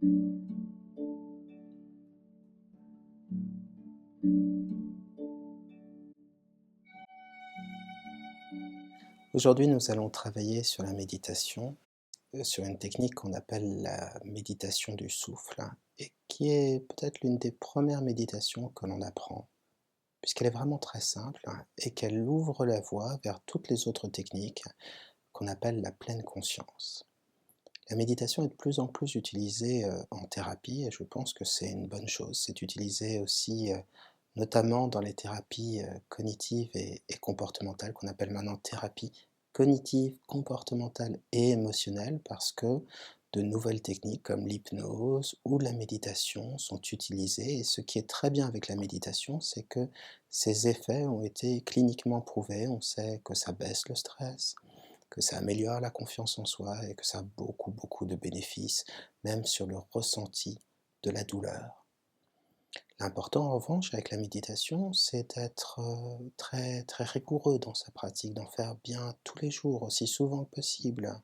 Aujourd'hui, nous allons travailler sur la méditation, sur une technique qu'on appelle la méditation du souffle, hein, et qui est peut-être l'une des premières méditations que l'on apprend, puisqu'elle est vraiment très simple, hein, et qu'elle ouvre la voie vers toutes les autres techniques qu'on appelle la pleine conscience. La méditation est de plus en plus utilisée en thérapie et je pense que c'est une bonne chose. C'est utilisé aussi notamment dans les thérapies cognitives et comportementales qu'on appelle maintenant thérapie cognitive, comportementale et émotionnelle parce que de nouvelles techniques comme l'hypnose ou la méditation sont utilisées et ce qui est très bien avec la méditation, c'est que ses effets ont été cliniquement prouvés. On sait que ça baisse le stress, que ça améliore la confiance en soi et que ça a beaucoup de bénéfices, même sur le ressenti de la douleur. L'important en revanche avec la méditation, c'est d'être très rigoureux dans sa pratique, d'en faire bien tous les jours, aussi souvent que possible.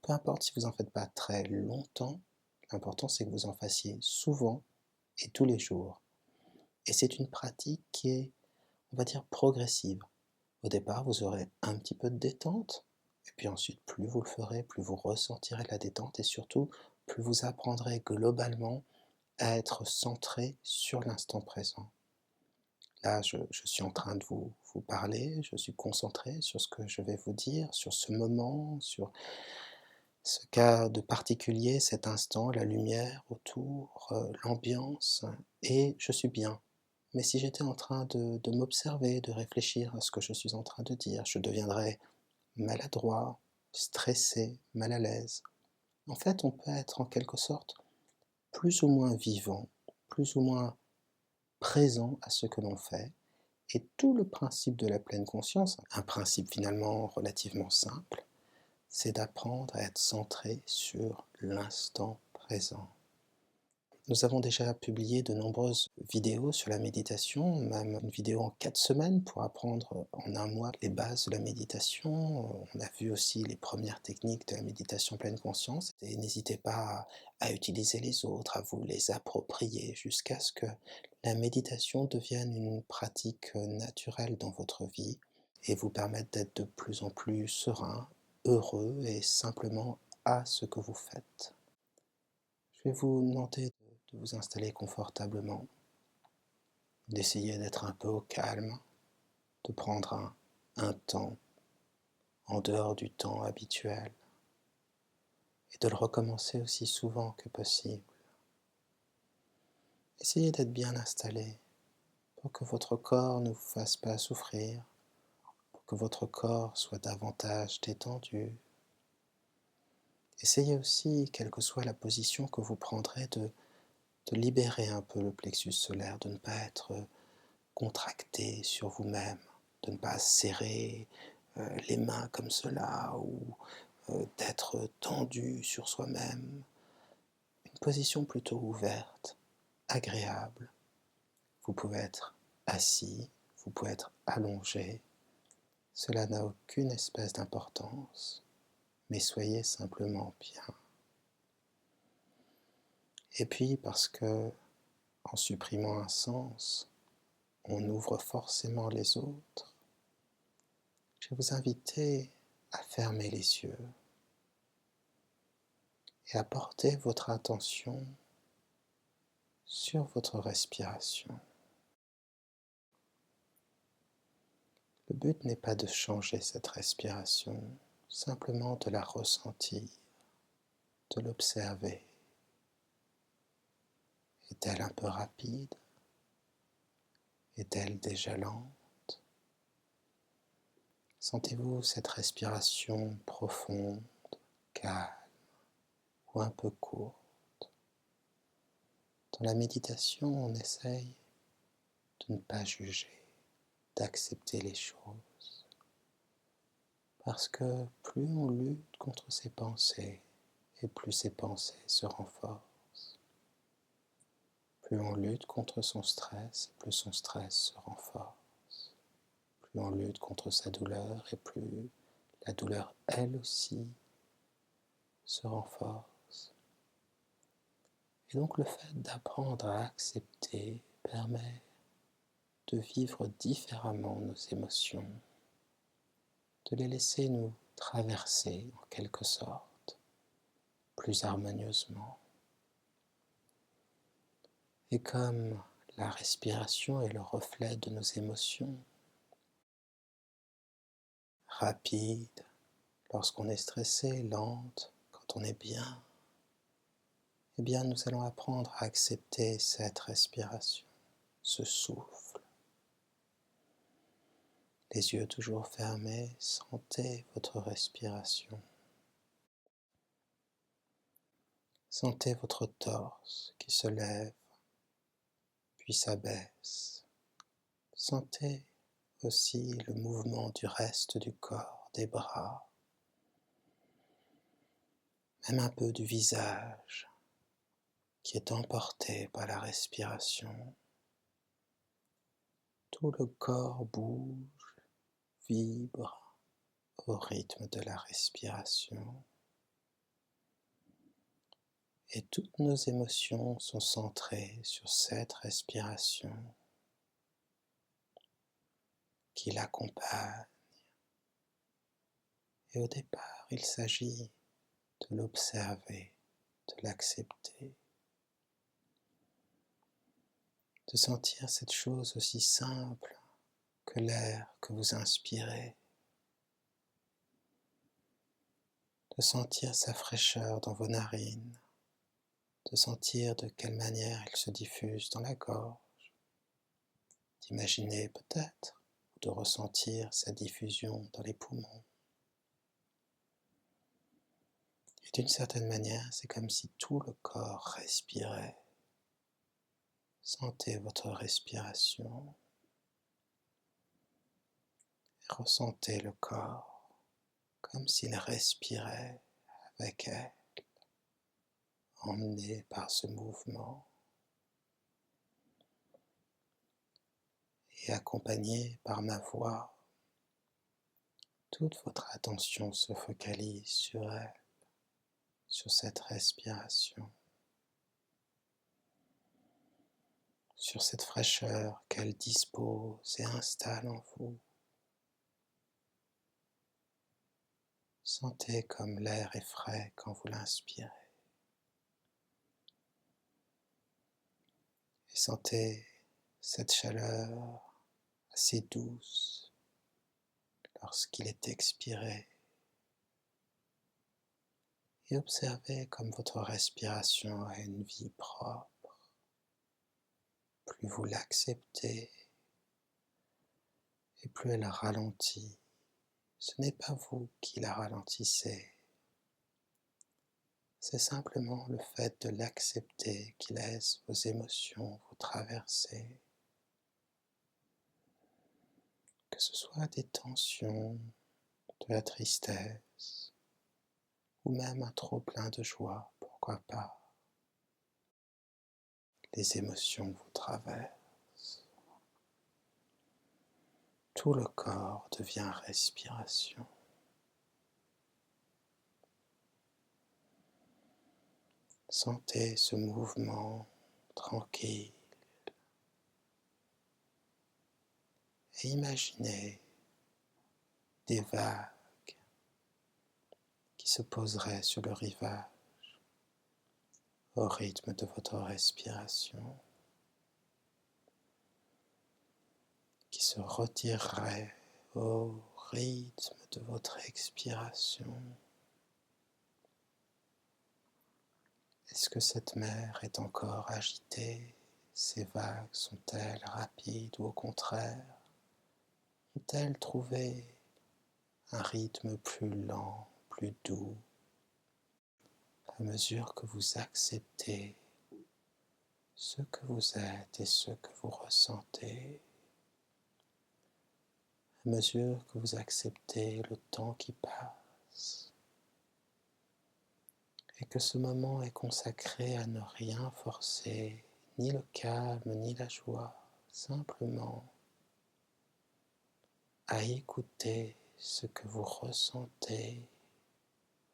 Peu importe si vous en faites pas très longtemps, l'important c'est que vous en fassiez souvent et tous les jours. Et c'est une pratique qui est, on va dire, progressive. Au départ, vous aurez un petit peu de détente, et puis ensuite, plus vous le ferez, plus vous ressentirez la détente, et surtout, plus vous apprendrez globalement à être centré sur l'instant présent. Là, je suis en train de vous parler, je suis concentré sur ce que je vais vous dire, sur ce moment, sur ce cas de particulier, cet instant, la lumière autour, l'ambiance, et je suis bien. Mais si j'étais en train de m'observer, de réfléchir à ce que je suis en train de dire, je deviendrais maladroit, stressé, mal à l'aise. En fait, on peut être en quelque sorte plus ou moins vivant, plus ou moins présent à ce que l'on fait. Et tout le principe de la pleine conscience, un principe finalement relativement simple, c'est d'apprendre à être centré sur l'instant présent. Nous avons déjà publié de nombreuses vidéos sur la méditation, même une vidéo en 4 semaines pour apprendre en un mois les bases de la méditation. On a vu aussi les premières techniques de la méditation pleine conscience. Et n'hésitez pas à utiliser les autres, à vous les approprier jusqu'à ce que la méditation devienne une pratique naturelle dans votre vie et vous permette d'être de plus en plus serein, heureux et simplement à ce que vous faites. Je vais vous demander de vous installer confortablement, d'essayer d'être un peu au calme, de prendre un temps en dehors du temps habituel et de le recommencer aussi souvent que possible. Essayez d'être bien installé pour que votre corps ne vous fasse pas souffrir, pour que votre corps soit davantage détendu. Essayez aussi, quelle que soit la position que vous prendrez, de libérer un peu le plexus solaire, de ne pas être contracté sur vous-même, de ne pas serrer les mains comme cela ou d'être tendu sur soi-même. Une position plutôt ouverte, agréable. Vous pouvez être assis, vous pouvez être allongé. Cela n'a aucune espèce d'importance, mais soyez simplement bien. Et puis parce que en supprimant un sens, on ouvre forcément les autres, je vais vous inviter à fermer les yeux et à porter votre attention sur votre respiration. Le but n'est pas de changer cette respiration, simplement de la ressentir, de l'observer. Est-elle un peu rapide? Est-elle déjà lente? Sentez-vous cette respiration profonde, calme ou un peu courte? Dans la méditation, on essaye de ne pas juger, d'accepter les choses. Parce que plus on lutte contre ses pensées, et plus ses pensées se renforcent. Plus on lutte contre son stress, et plus son stress se renforce. Plus on lutte contre sa douleur, et plus la douleur, elle aussi, se renforce. Et donc le fait d'apprendre à accepter permet de vivre différemment nos émotions, de les laisser nous traverser en quelque sorte, plus harmonieusement. Et comme la respiration est le reflet de nos émotions, rapide lorsqu'on est stressé, lente quand on est bien, eh bien nous allons apprendre à accepter cette respiration, ce souffle. Les yeux toujours fermés, sentez votre respiration. Sentez votre torse qui se lève, puis s'abaisse. Sentez aussi le mouvement du reste du corps, des bras, même un peu du visage qui est emporté par la respiration. Tout le corps bouge, vibre au rythme de la respiration. Et toutes nos émotions sont centrées sur cette respiration qui l'accompagne. Et au départ, il s'agit de l'observer, de l'accepter, de sentir cette chose aussi simple que l'air que vous inspirez, de sentir sa fraîcheur dans vos narines, de sentir de quelle manière il se diffuse dans la gorge, d'imaginer peut-être, ou de ressentir sa diffusion dans les poumons. Et d'une certaine manière, c'est comme si tout le corps respirait. Sentez votre respiration et ressentez le corps comme s'il respirait avec elle, emmené par ce mouvement et accompagné par ma voix. Toute votre attention se focalise sur elle, sur cette respiration, sur cette fraîcheur qu'elle dispose et installe en vous. Sentez comme l'air est frais quand vous l'inspirez. Et sentez cette chaleur assez douce lorsqu'il est expiré. Et observez comme votre respiration a une vie propre. Plus vous l'acceptez, et plus elle ralentit. Ce n'est pas vous qui la ralentissez. C'est simplement le fait de l'accepter qui laisse vos émotions vous traverser. Que ce soit des tensions, de la tristesse, ou même un trop-plein de joie, pourquoi pas. Les émotions vous traversent. Tout le corps devient respiration. Sentez ce mouvement tranquille et imaginez des vagues qui se poseraient sur le rivage au rythme de votre respiration, qui se retireraient au rythme de votre expiration. Est-ce que cette mer est encore agitée? Ces vagues sont-elles rapides ou au contraire, ont-elles trouvé un rythme plus lent, plus doux, à mesure que vous acceptez ce que vous êtes et ce que vous ressentez, à mesure que vous acceptez le temps qui passe, et que ce moment est consacré à ne rien forcer, ni le calme, ni la joie, simplement à écouter ce que vous ressentez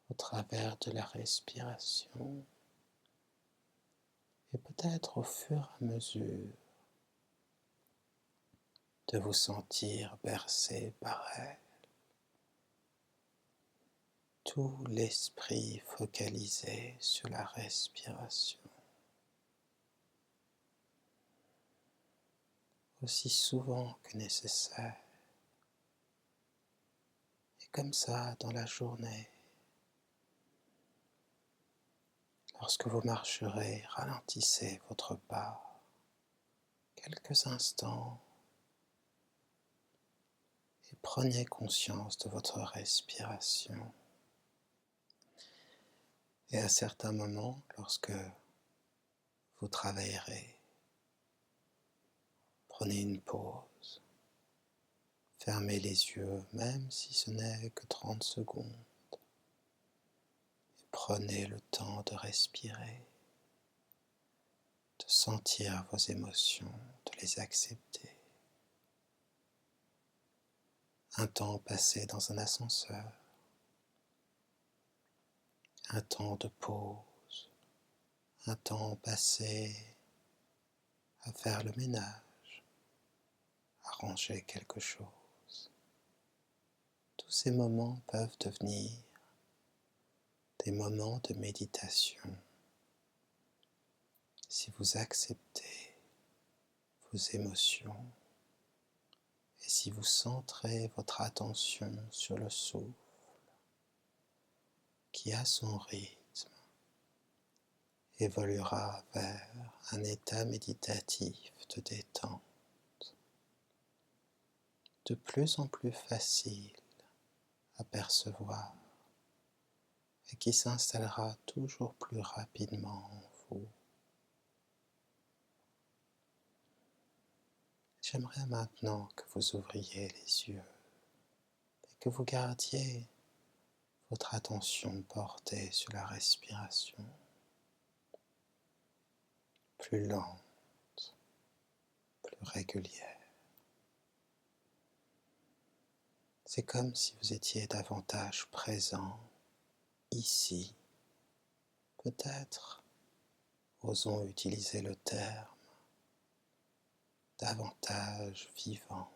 au travers de la respiration, et peut-être au fur et à mesure de vous sentir bercé par elle, tout l'esprit focalisé sur la respiration, aussi souvent que nécessaire. Et comme ça, dans la journée, lorsque vous marcherez, ralentissez votre pas quelques instants et prenez conscience de votre respiration. Et à certains moments, lorsque vous travaillerez, prenez une pause, fermez les yeux, même si ce n'est que 30 secondes, et prenez le temps de respirer, de sentir vos émotions, de les accepter. Un temps passé dans un ascenseur, un temps de pause, un temps passé à faire le ménage, à ranger quelque chose. Tous ces moments peuvent devenir des moments de méditation si vous acceptez vos émotions et si vous centrez votre attention sur le souffle qui, à son rythme, évoluera vers un état méditatif de détente, de plus en plus facile à percevoir et qui s'installera toujours plus rapidement en vous. J'aimerais maintenant que vous ouvriez les yeux et que vous gardiez votre attention portée sur la respiration, plus lente, plus régulière. C'est comme si vous étiez davantage présent ici. Peut-être osons utiliser le terme davantage vivant.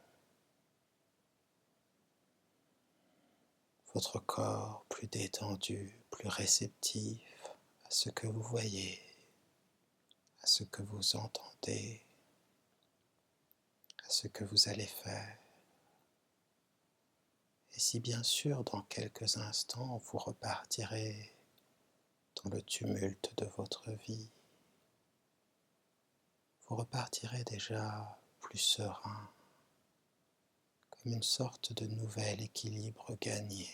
Votre corps plus détendu, plus réceptif à ce que vous voyez, à ce que vous entendez, à ce que vous allez faire. Et si bien sûr dans quelques instants vous repartirez dans le tumulte de votre vie, vous repartirez déjà plus serein, comme une sorte de nouvel équilibre gagné,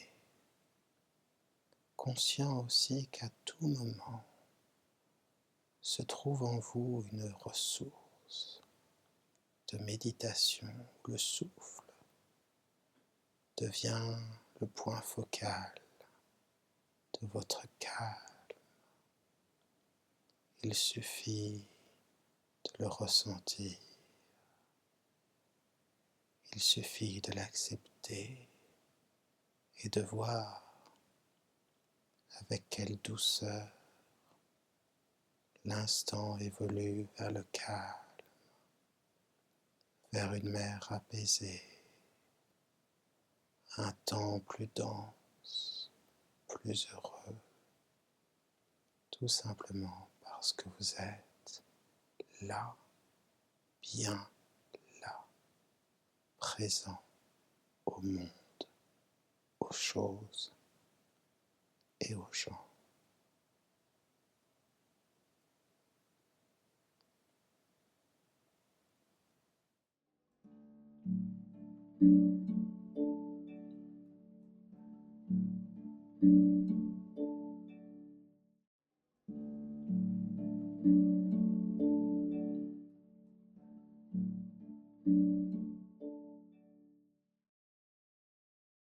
conscient aussi qu'à tout moment se trouve en vous une ressource de méditation où le souffle devient le point focal de votre calme. Il suffit de le ressentir, il suffit de l'accepter et de voir avec quelle douceur l'instant évolue vers le calme, vers une mer apaisée, un temps plus dense, plus heureux, tout simplement parce que vous êtes là, bien là, présent au monde, aux choses et aux gens.